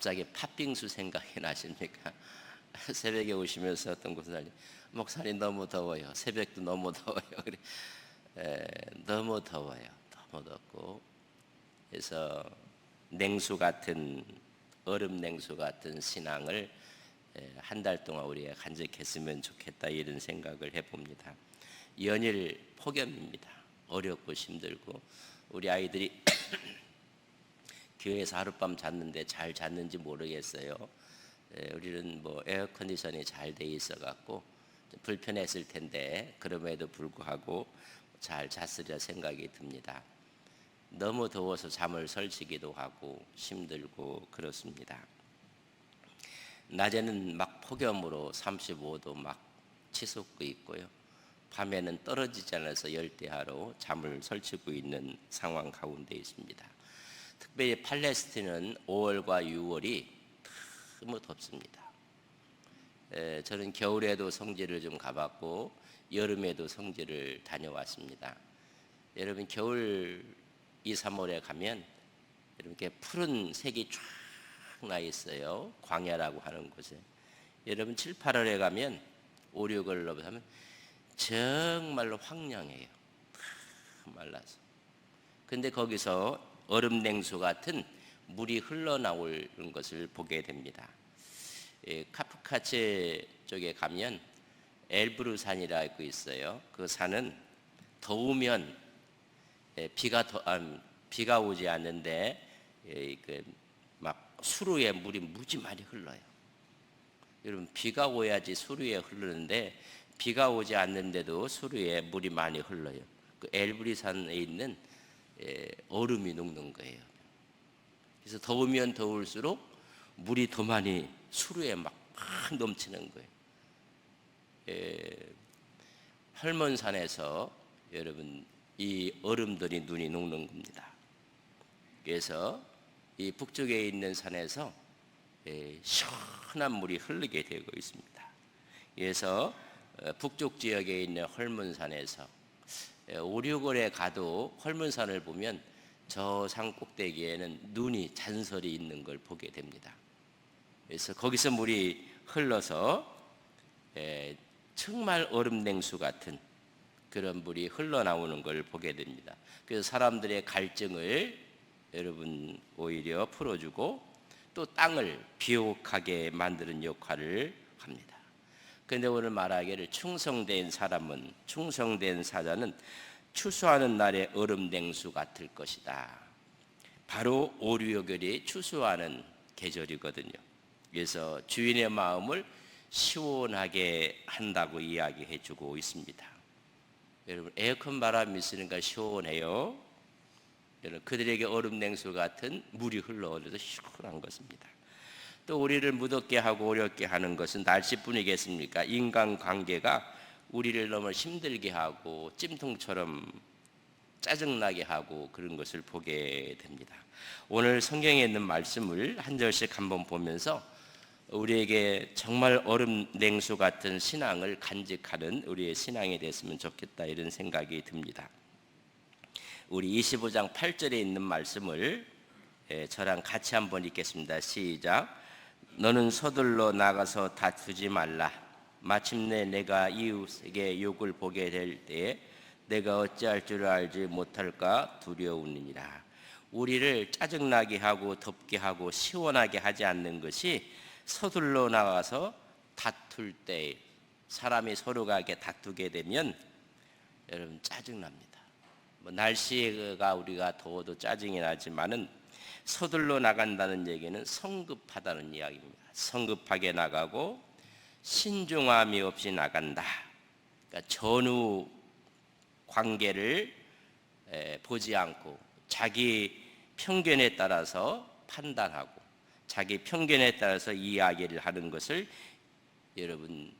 갑자기 팥빙수 생각이 나십니까? 새벽에 오시면서 어떤 곳은 목사님 너무 더워요. 새벽도 너무 더워요. 너무 더워요. 너무 덥고. 그래서 냉수 같은 얼음 냉수 같은 신앙을 한 달 동안 우리가 간직했으면 좋겠다 이런 생각을 해봅니다. 연일 폭염입니다. 어렵고 힘들고 우리 아이들이 교회에서 하룻밤 잤는데 잘 잤는지 모르겠어요. 우리는 뭐 에어컨디션이 잘 돼 있어 갖고 불편했을 텐데 그럼에도 불구하고 잘 잤으려 생각이 듭니다. 너무 더워서 잠을 설치기도 하고 힘들고 그렇습니다. 낮에는 막 폭염으로 35도 막 치솟고 있고요. 밤에는 떨어지지 않아서 열대야로 잠을 설치고 있는 상황 가운데 있습니다. 특별히 팔레스틴은 5월과 6월이 너무 덥습니다. 저는 겨울에도 성지를 좀 가봤고 여름에도 성지를 다녀왔습니다. 여러분 겨울 2, 3월에 가면 이렇게 푸른 색이 쫙 나 있어요. 광야라고 하는 곳에. 여러분 7, 8월에 가면 5, 6월로 하면 정말로 황량해요. 말라서. 근데 거기서 얼음 냉수 같은 물이 흘러나오는 것을 보게 됩니다. 카프카체 쪽에 가면 엘브루산이라고 있어요. 그 산은 더우면 비가 오지 않는데 막 수루에 물이 무지 많이 흘러요. 여러분 비가 오야지 수루에 흐르는데 비가 오지 않는데도 수루에 물이 많이 흘러요. 그 엘브루산에 있는 얼음이 녹는 거예요. 그래서 더우면 더울수록 물이 더 많이 수루에 막 넘치는 거예요. 헐몬산에서 여러분 이 얼음들이 눈이 녹는 겁니다. 그래서 이 북쪽에 있는 산에서 시원한 물이 흐르게 되고 있습니다. 그래서 북쪽 지역에 있는 헐몬산에서 5, 6월에 가도 헐몬산을 보면 저 산 꼭대기에는 눈이 잔설이 있는 걸 보게 됩니다. 그래서 거기서 물이 흘러서 정말 얼음 냉수 같은 그런 물이 흘러나오는 걸 보게 됩니다. 그래서 사람들의 갈증을 여러분 오히려 풀어주고 또 땅을 비옥하게 만드는 역할을 합니다. 그런데 오늘 말하기를 충성된 사자는 추수하는 날의 얼음 냉수 같을 것이다. 바로 5, 6월이 추수하는 계절이거든요. 그래서 주인의 마음을 시원하게 한다고 이야기해 주고 있습니다. 여러분 에어컨 바람이 있으니까 시원해요. 여러분 그들에게 얼음 냉수 같은 물이 흘러오면서 시원한 것입니다. 또 우리를 무덥게 하고 어렵게 하는 것은 날씨뿐이겠습니까? 인간관계가 우리를 너무 힘들게 하고 찜통처럼 짜증나게 하고 그런 것을 보게 됩니다. 오늘 성경에 있는 말씀을 한 절씩 한번 보면서 우리에게 정말 얼음 냉수 같은 신앙을 간직하는 우리의 신앙이 됐으면 좋겠다 이런 생각이 듭니다. 우리 25장 8절에 있는 말씀을 저랑 같이 한번 읽겠습니다. 시작. 너는 서둘러 나가서 다투지 말라. 마침내 내가 이웃에게 욕을 보게 될 때에 내가 어찌할 줄 알지 못할까 두려우니라. 우리를 짜증나게 하고 덥게 하고 시원하게 하지 않는 것이 서둘러 나가서 다툴 때 사람이 서로가 다투게 되면 여러분 짜증납니다. 날씨가 우리가 더워도 짜증이 나지만은 서둘러 나간다는 얘기는 성급하다는 이야기입니다. 성급하게 나가고 신중함이 없이 나간다. 그러니까 전후 관계를 보지 않고 자기 편견에 따라서 판단하고 자기 편견에 따라서 이야기를 하는 것을 여러분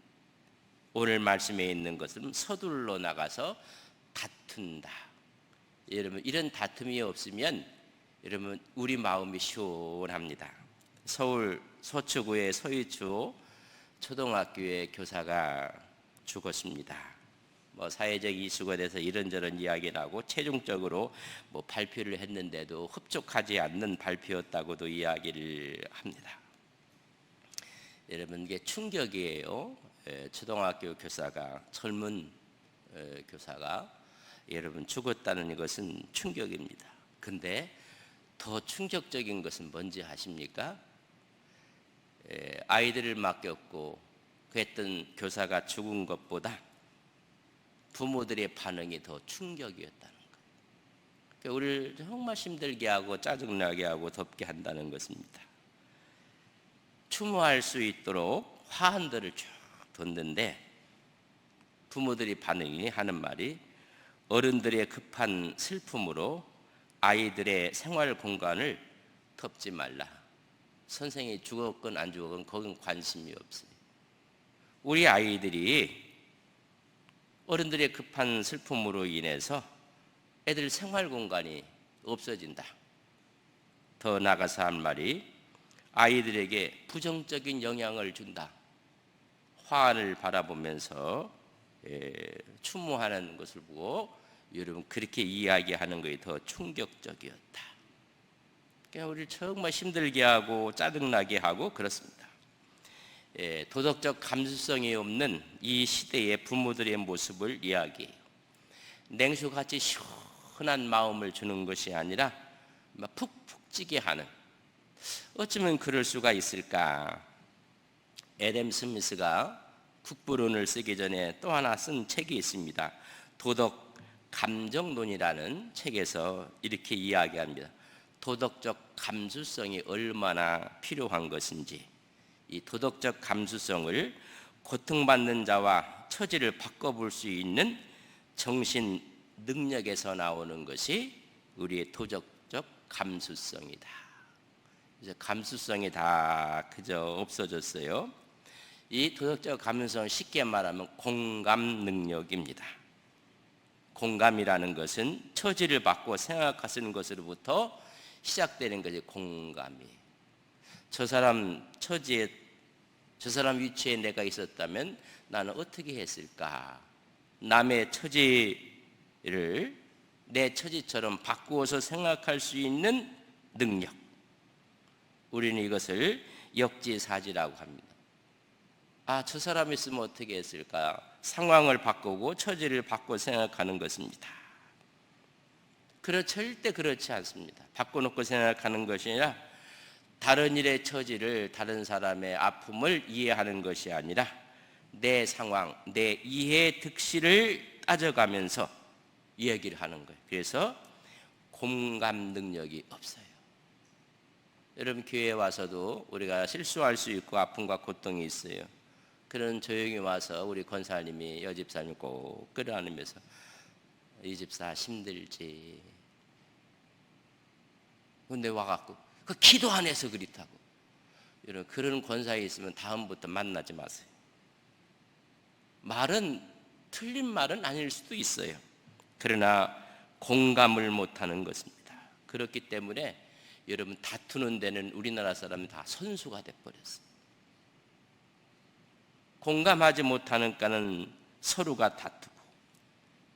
오늘 말씀에 있는 것은 서둘러 나가서 다툰다. 여러분 이런 다툼이 없으면 여러분 우리 마음이 시원합니다. 서울 서초구의 서희초 초등학교의 교사가 죽었습니다. 뭐 사회적 이슈가 돼서 이런저런 이야기를 하고 최종적으로 뭐 발표를 했는데도 흡족하지 않는 발표였다고도 이야기를 합니다. 여러분, 이게 충격이에요. 초등학교 교사가, 젊은 교사가 여러분 죽었다는 이것은 충격입니다. 근데 더 충격적인 것은 뭔지 아십니까? 아이들을 맡겼고 그랬던 교사가 죽은 것보다 부모들의 반응이 더 충격이었다는 거예요. 그러니까 우리를 정말 힘들게 하고 짜증나게 하고 덥게 한다는 것입니다. 추모할 수 있도록 화환들을 쭉 뒀는데 부모들이 반응이 하는 말이 어른들의 급한 슬픔으로 아이들의 생활 공간을 덮지 말라. 선생이 죽었건 안 죽었건 거긴 관심이 없어요. 우리 아이들이 어른들의 급한 슬픔으로 인해서 애들 생활 공간이 없어진다. 더 나아가서 한 말이 아이들에게 부정적인 영향을 준다. 화환을 바라보면서 추모하는 것을 보고 여러분 그렇게 이야기하는 것이 더 충격적이었다. 그러니까 우리를 정말 힘들게 하고 짜증나게 하고 그렇습니다. 도덕적 감수성이 없는 이 시대의 부모들의 모습을 이야기해요. 냉수같이 시원한 마음을 주는 것이 아니라 푹푹 찌게 하는, 어쩌면 그럴 수가 있을까? 애덤 스미스가 국부론을 쓰기 전에 또 하나 쓴 책이 있습니다. 도덕 감정론이라는 책에서 이렇게 이야기합니다. 도덕적 감수성이 얼마나 필요한 것인지, 이 도덕적 감수성을 고통받는 자와 처지를 바꿔볼 수 있는 정신 능력에서 나오는 것이 우리의 도덕적 감수성이다. 이제 감수성이 다 그저 없어졌어요. 이 도덕적 감수성은 쉽게 말하면 공감 능력입니다. 공감이라는 것은 처지를 받고 생각하시는 것으로부터 시작되는 것이 공감이. 저 사람 처지에, 저 사람 위치에 내가 있었다면 나는 어떻게 했을까? 남의 처지를 내 처지처럼 바꾸어서 생각할 수 있는 능력. 우리는 이것을 역지사지라고 합니다. 아, 저 사람이 있으면 어떻게 했을까? 상황을 바꾸고 처지를 바꿔 생각하는 것입니다. 절대 그렇지 않습니다. 바꿔놓고 생각하는 것이 아니라 다른 일의 처지를, 다른 사람의 아픔을 이해하는 것이 아니라 내 상황, 내 이해 득실을 따져가면서 이야기를 하는 거예요. 그래서 공감 능력이 없어요. 여러분, 교회에 와서도 우리가 실수할 수 있고 아픔과 고통이 있어요. 그런 조용히 와서 우리 권사님이 여집사님 꼭 끌어안으면서 이 집사 힘들지. 근데 와갖고 그 기도 안 해서 그렇다고. 여러분, 그런 권사에 있으면 다음부터 만나지 마세요. 말은 틀린 말은 아닐 수도 있어요. 그러나 공감을 못하는 것입니다. 그렇기 때문에 여러분, 다투는 데는 우리나라 사람이 다 선수가 돼버렸어요. 공감하지 못하니까는 서로가 다투고,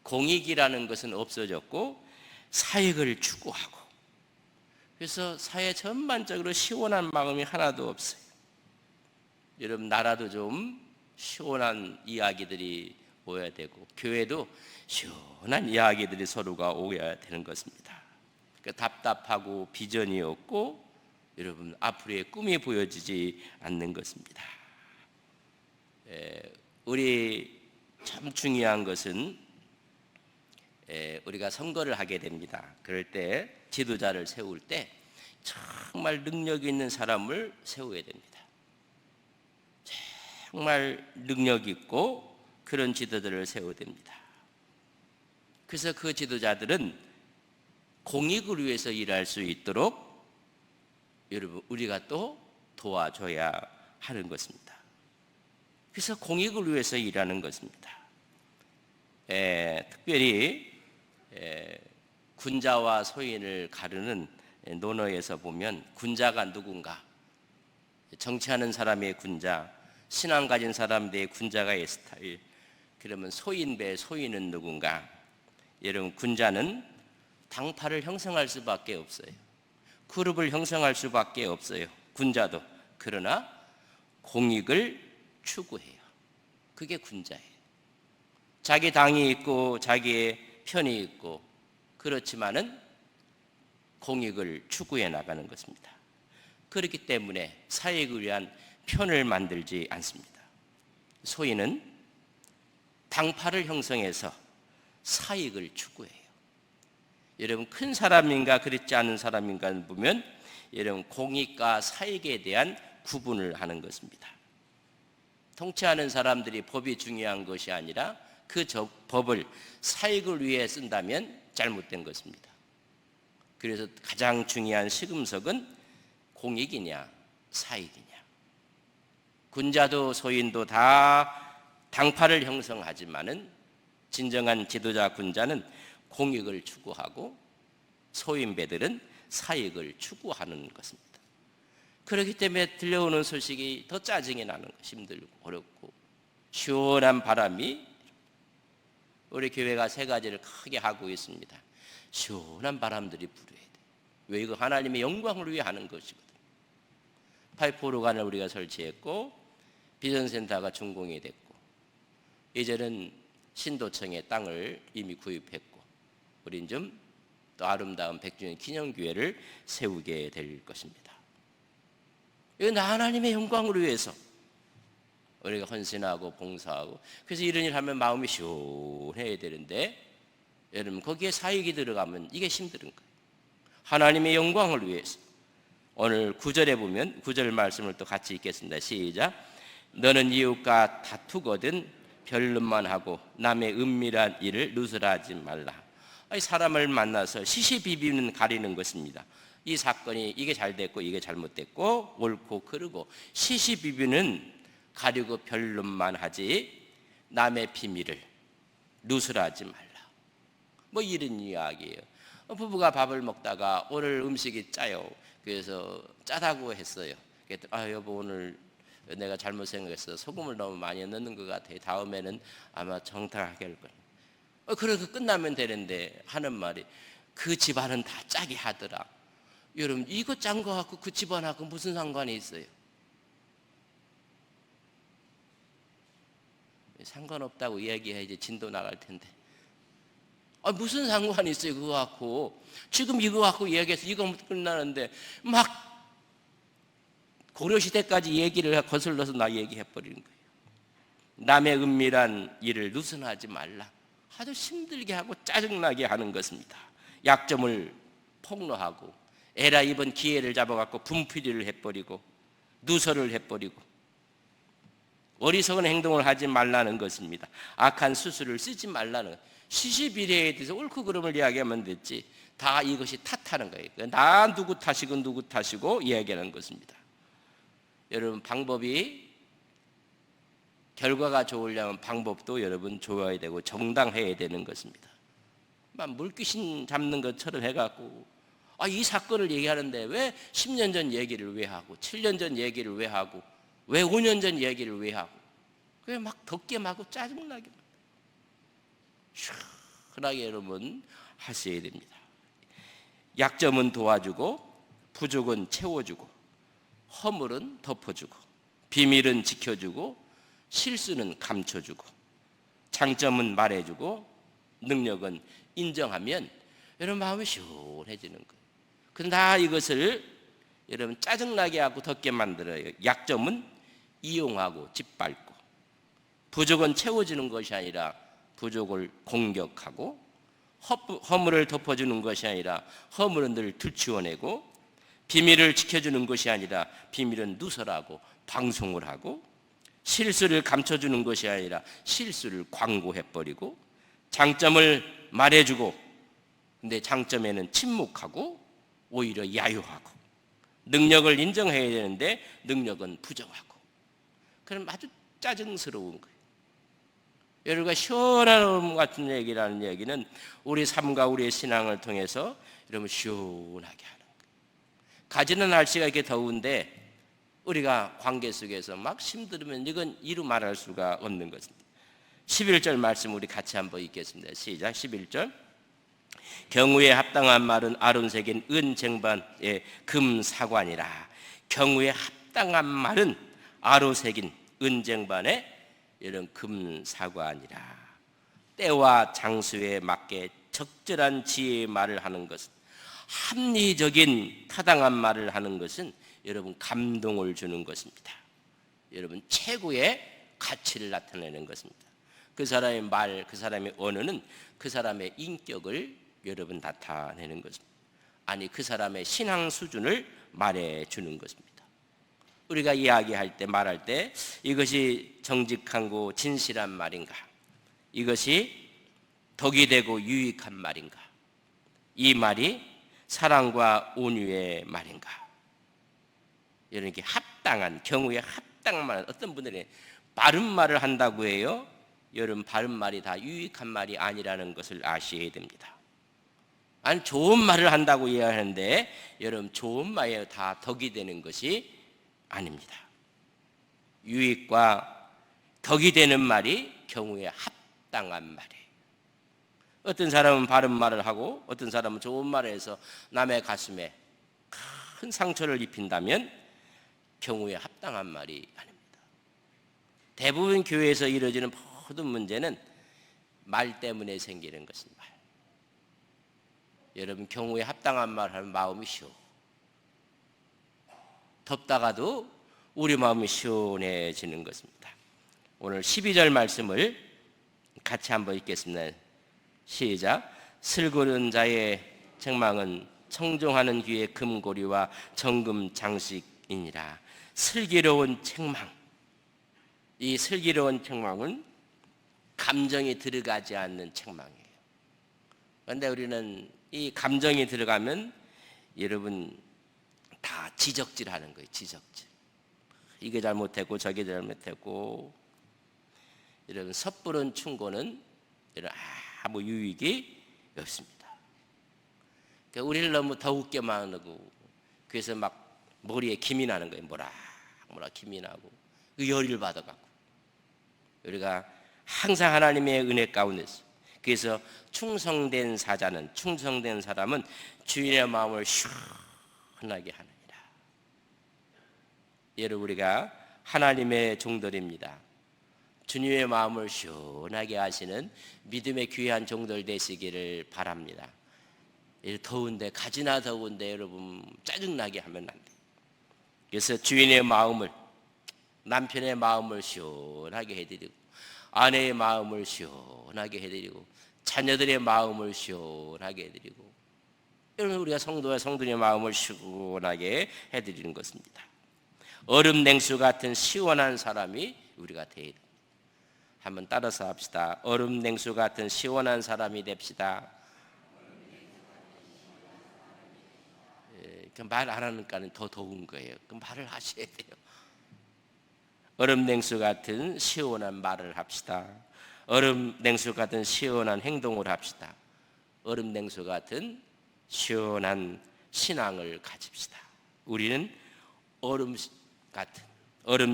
공익이라는 것은 없어졌고 사익을 추구하고, 그래서 사회 전반적으로 시원한 마음이 하나도 없어요. 여러분, 나라도 좀 시원한 이야기들이 오야 되고 교회도 시원한 이야기들이 서로가 오야 되는 것입니다. 그러니까 답답하고 비전이 없고 여러분 앞으로의 꿈이 보여지지 않는 것입니다. 우리 참 중요한 것은 우리가 선거를 하게 됩니다. 그럴 때 지도자를 세울 때 정말 능력 있는 사람을 세워야 됩니다. 정말 능력 있고 그런 지도자를 세워야 됩니다. 그래서 그 지도자들은 공익을 위해서 일할 수 있도록 여러분 우리가 또 도와줘야 하는 것입니다. 그래서 공익을 위해서 일하는 것입니다. 특별히 군자와 소인을 가르는 논어에서 보면 군자가 누군가, 정치하는 사람의 군자, 신앙 가진 사람들의 군자가 스타일, 그러면 소인배 소인은 누군가? 여러분, 군자는 당파를 형성할 수밖에 없어요. 그룹을 형성할 수밖에 없어요. 군자도. 그러나 공익을 추구해요. 그게 군자예요. 자기 당이 있고 자기의 편이 있고, 그렇지만은 공익을 추구해 나가는 것입니다. 그렇기 때문에 사익을 위한 편을 만들지 않습니다. 소인은 당파를 형성해서 사익을 추구해요. 여러분, 큰 사람인가 그렇지 않은 사람인가 보면 여러분, 공익과 사익에 대한 구분을 하는 것입니다. 통치하는 사람들이 법이 중요한 것이 아니라 그 법을 사익을 위해 쓴다면 잘못된 것입니다. 그래서 가장 중요한 시금석은 공익이냐 사익이냐. 군자도 소인도 다 당파를 형성하지만은 진정한 지도자 군자는 공익을 추구하고 소인배들은 사익을 추구하는 것입니다. 그렇기 때문에 들려오는 소식이 더 짜증이 나는 것, 힘들고 어렵고, 시원한 바람이, 우리 교회가 세 가지를 크게 하고 있습니다. 시원한 바람들이 불어야 돼. 왜? 이거 하나님의 영광을 위해 하는 것이거든. 파이프 오르간을 우리가 설치했고, 비전센터가 준공이 됐고, 이제는 신도청에 땅을 이미 구입했고, 우린 좀 또 아름다운 100주년 기념교회를 세우게 될 것입니다. 이건 하나님의 영광을 위해서 우리가 헌신하고 봉사하고, 그래서 이런 일 하면 마음이 시원해야 되는데, 여러분, 거기에 사익이 들어가면 이게 힘든 거예요. 하나님의 영광을 위해서. 오늘 9절에 보면 9절 말씀을 또 같이 읽겠습니다. 시작. 너는 이웃과 다투거든 변론만 하고 남의 은밀한 일을 누설하지 말라. 사람을 만나서 시시비비는 가리는 것입니다. 이 사건이 이게 잘 됐고 이게 잘못됐고 옳고 그르고 시시비비는 가리고 변론만 하지 남의 비밀을 누설하지 말라. 뭐 이런 이야기예요. 부부가 밥을 먹다가 오늘 음식이 짜요. 그래서 짜다고 했어요. 아, 여보, 오늘 내가 잘못 생각했어. 소금을 너무 많이 넣는 것 같아. 다음에는 아마 정당하게 할 거야. 그래서 끝나면 되는데 하는 말이, 그 집안은 다 짜게 하더라. 여러분, 이거 짠 거 갖고 그 집안하고 무슨 상관이 있어요? 상관없다고 이야기해야지 진도 나갈 텐데. 무슨 상관이 있어요 그거 갖고. 지금 이거 갖고 이야기해서 이거 끝나는데 막 고려시대까지 얘기를 거슬러서 나 얘기해버리는 거예요. 남의 은밀한 일을 누설하지 말라. 아주 힘들게 하고 짜증나게 하는 것입니다. 약점을 폭로하고 에라 이번 기회를 잡아갖고 분필이를 해버리고 누설을 해버리고 어리석은 행동을 하지 말라는 것입니다. 악한 수술을 쓰지 말라는, 시시비례에 대해서 옳고 그름을 이야기하면 됐지, 다 이것이 탓하는 거예요. 나 누구 탓이고 누구 탓이고 이야기하는 것입니다. 여러분, 방법이, 결과가 좋으려면 방법도 여러분 좋아야 되고 정당해야 되는 것입니다. 막 물귀신 잡는 것처럼 해갖고 이 사건을 얘기하는데 왜 10년 전 얘기를 왜 하고 7년 전 얘기를 왜 하고 왜 5년 전 얘기를 왜 하고, 그게 막 덥게 하고 짜증나게 시원하게 여러분 하셔야 됩니다. 약점은 도와주고 부족은 채워주고 허물은 덮어주고 비밀은 지켜주고 실수는 감춰주고 장점은 말해주고 능력은 인정하면 여러분 마음이 시원해지는 거예요. 그러나 이것을 여러분 짜증나게 하고 덥게 만들어요. 약점은 이용하고 짓밟고, 부족은 채워주는 것이 아니라 부족을 공격하고, 허물을 덮어주는 것이 아니라 허물은 늘 들추어내고, 비밀을 지켜주는 것이 아니라 비밀은 누설하고 방송을 하고, 실수를 감춰주는 것이 아니라 실수를 광고해버리고, 장점을 말해주고 근데 장점에는 침묵하고 오히려 야유하고, 능력을 인정해야 되는데 능력은 부정하고, 그럼 아주 짜증스러운 거예요. 여러분과 시원한 같은 얘기라는 얘기는 우리 삶과 우리의 신앙을 통해서 여러분 시원하게 하는 거예요. 가지는 날씨가 이렇게 더운데 우리가 관계 속에서 막 힘들으면 이건 이루 말할 수가 없는 것입니다. 11절 말씀 우리 같이 한번 읽겠습니다. 시작. 11절. 경우에 합당한 말은 아론색인 은 쟁반의 금 사관이라. 경우에 합당한 말은 아론색인 은 쟁반의 이런 금 사관이라. 때와 장소에 맞게 적절한 지혜의 말을 하는 것은, 합리적인 타당한 말을 하는 것은 여러분 감동을 주는 것입니다. 여러분 최고의 가치를 나타내는 것입니다. 그 사람의 말, 그 사람의 언어는 그 사람의 인격을 여러분 나타내는 것입니다. 아니 그 사람의 신앙 수준을 말해주는 것입니다. 우리가 이야기할 때 말할 때 이것이 정직하고 진실한 말인가? 이것이 덕이 되고 유익한 말인가? 이 말이 사랑과 온유의 말인가? 이렇게 합당한 경우에 합당한 말. 어떤 분들이 바른 말을 한다고 해요. 여러분 바른 말이 다 유익한 말이 아니라는 것을 아셔야 됩니다. 아니 좋은 말을 한다고 이야기하는데 여러분 좋은 말이 다 덕이 되는 것이 아닙니다. 유익과 덕이 되는 말이 경우에 합당한 말이에요. 어떤 사람은 바른 말을 하고 어떤 사람은 좋은 말을 해서 남의 가슴에 큰 상처를 입힌다면 경우에 합당한 말이 아닙니다. 대부분 교회에서 이루어지는 모든 문제는 말 때문에 생기는 것입니다. 여러분 경우에 합당한 말 하는 마음이 시원. 덥다가도 우리 마음이 시원해지는 것입니다. 오늘 12절 말씀을 같이 한번 읽겠습니다. 시작. 슬고른 자의 책망은 청종하는 귀의 금고리와 정금 장식이니라. 슬기로운 책망. 이 슬기로운 책망은 감정이 들어가지 않는 책망이에요. 그런데 우리는 이 감정이 들어가면 여러분 다 지적질하는 거예요. 지적질. 이게 잘못했고 저게 잘못했고. 여러분 섣부른 충고는 아무 유익이 없습니다. 그러니까 우리를 너무 더 웃게만 하고 그래서 막 머리에 김이 나는 거예요. 뭐라 김이 나고 그 열의를 받아갖고 우리가 항상 하나님의 은혜 가운데서, 그래서 충성된 사람은 주인의 마음을 시원하게 하느니라. 여러분 우리가 하나님의 종들입니다. 주님의 마음을 시원하게 하시는 믿음의 귀한 종들 되시기를 바랍니다. 더운데 가지나 더운데 여러분 짜증나게 하면 안 돼요. 그래서 주인의 마음을, 남편의 마음을 시원하게 해드리고 아내의 마음을 시원하게 해드리고 자녀들의 마음을 시원하게 해드리고, 여러분 우리가 성도와 성도의 마음을 시원하게 해드리는 것입니다. 얼음 냉수 같은 시원한 사람이 우리가 되어야 됩니다. 한번 따라서 합시다. 얼음 냉수 같은 시원한 사람이 됩시다. 말 안 하니까 더 더운 거예요. 그럼 말을 하셔야 돼요. 얼음 냉수 같은 시원한 말을 합시다. 얼음 냉수 같은 시원한 행동을 합시다. 얼음 냉수 같은 시원한 신앙을 가집시다. 우리는 얼음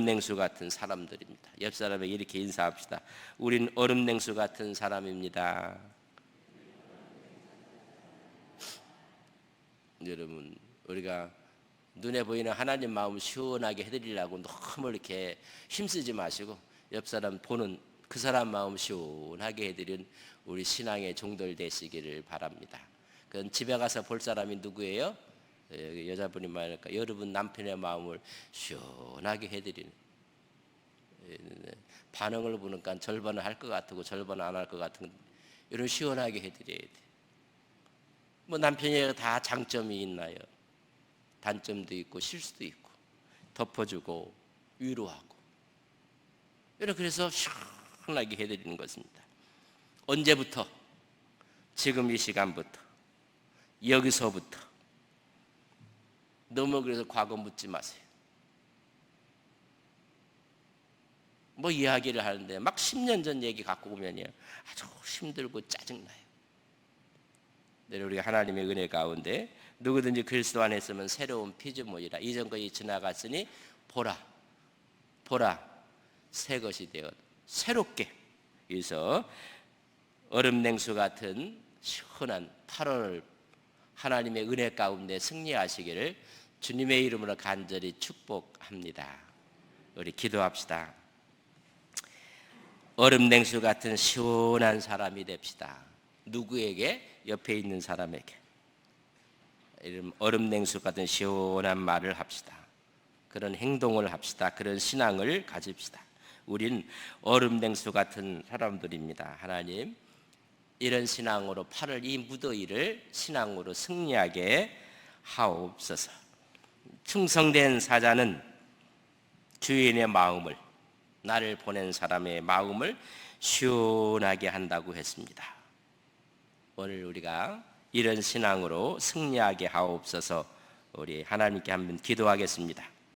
냉수 같은 사람들입니다. 옆 사람에게 이렇게 인사합시다. 우린 얼음 냉수 같은 사람입니다. 여러분 우리가 눈에 보이는 하나님 마음 시원하게 해드리려고 너무 이렇게 힘쓰지 마시고 옆 사람 보는 그 사람 마음 시원하게 해드린 우리 신앙의 종들 되시기를 바랍니다. 그건 집에 가서 볼 사람이 누구예요? 여자분이 말하니까 여러분 남편의 마음을 시원하게 해드리는, 반응을 보니까 절반은 할 것 같고 절반은 안 할 것 같은 이런 시원하게 해드려야 돼. 뭐 남편이 다 장점이 있나요? 단점도 있고 실수도 있고 덮어주고 위로하고 이렇게 해서 시원하게 해드리는 것입니다. 언제부터? 지금 이 시간부터, 여기서부터. 너무 그래서 과거 묻지 마세요. 뭐 이야기를 하는데 막 10년 전 얘기 갖고 오면요 아주 힘들고 짜증나요. 우리가 하나님의 은혜 가운데 누구든지 그리스도 안에 있으면 새로운 피조물이라. 이전 것이 지나갔으니 보라 새 것이 되어 새롭게 그래서 얼음 냉수 같은 시원한 8월 하나님의 은혜 가운데 승리하시기를 주님의 이름으로 간절히 축복합니다. 우리 기도합시다. 얼음 냉수 같은 시원한 사람이 됩시다. 누구에게? 옆에 있는 사람에게. 얼음 냉수 같은 시원한 말을 합시다. 그런 행동을 합시다. 그런 신앙을 가집시다. 우린 얼음 냉수 같은 사람들입니다. 하나님, 이런 신앙으로 8월 이 무더위를 신앙으로 승리하게 하옵소서. 충성된 사자는 주인의 마음을, 나를 보낸 사람의 마음을 시원하게 한다고 했습니다. 오늘 우리가 이런 신앙으로 승리하게 하옵소서. 우리 하나님께 한번 기도하겠습니다.